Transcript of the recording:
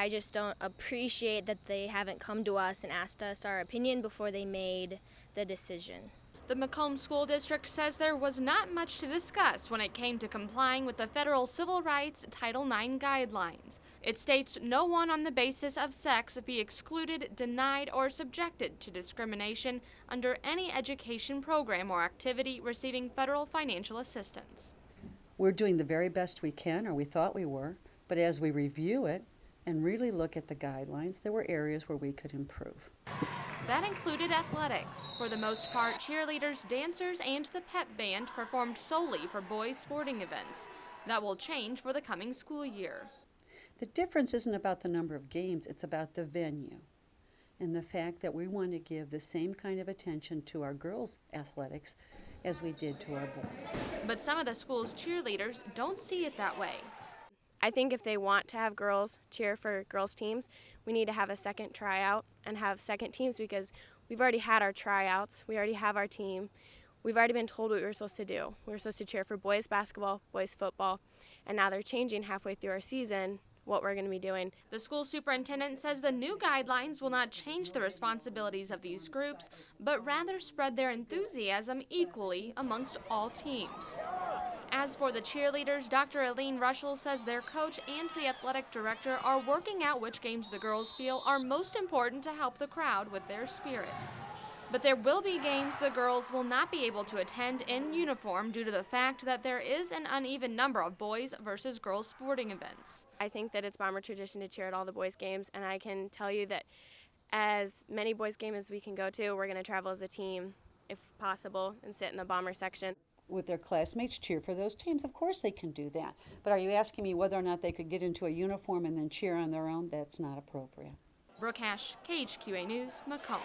I just don't appreciate that they haven't come to us and asked us our opinion before they made the decision. The Macomb School District says there was not much to discuss when it came to complying with the federal civil rights Title IX guidelines. It states no one on the basis of sex be excluded, denied, or subjected to discrimination under any education program or activity receiving federal financial assistance. We're doing the very best we can, or we thought we were, but as we review it and really look at the guidelines, there were areas where we could improve. That included athletics. For the most part, cheerleaders, dancers, and the pep band performed solely for boys' sporting events. That will change for the coming school year. The difference isn't about the number of games, it's about the venue and the fact that we want to give the same kind of attention to our girls' athletics as we did to our boys. But some of the school's cheerleaders don't see it that way. I think if they want to have girls cheer for girls' teams, we need to have a second tryout and have second teams because we've already had our tryouts, we already have our team, we've already been told what we were supposed to do. We were supposed to cheer for boys basketball, boys football, and now they're changing halfway through our season what we're going to be doing. The school superintendent says the new guidelines will not change the responsibilities of these groups, but rather spread their enthusiasm equally amongst all teams. As for the cheerleaders, Dr. Aline Rushell says their coach and the athletic director are working out which games the girls feel are most important to help the crowd with their spirit. But there will be games the girls will not be able to attend in uniform due to the fact that there is an uneven number of boys versus girls sporting events. I think that it's Bomber tradition to cheer at all the boys' games, and I can tell you that as many boys' games as we can go to, we're going to travel as a team, if possible, and sit in the Bomber section. With their classmates cheer for those teams, of course they can do that. But are you asking me whether or not they could get into a uniform and then cheer on their own? That's not appropriate. Brooke Hash, KHQA News, Macomb.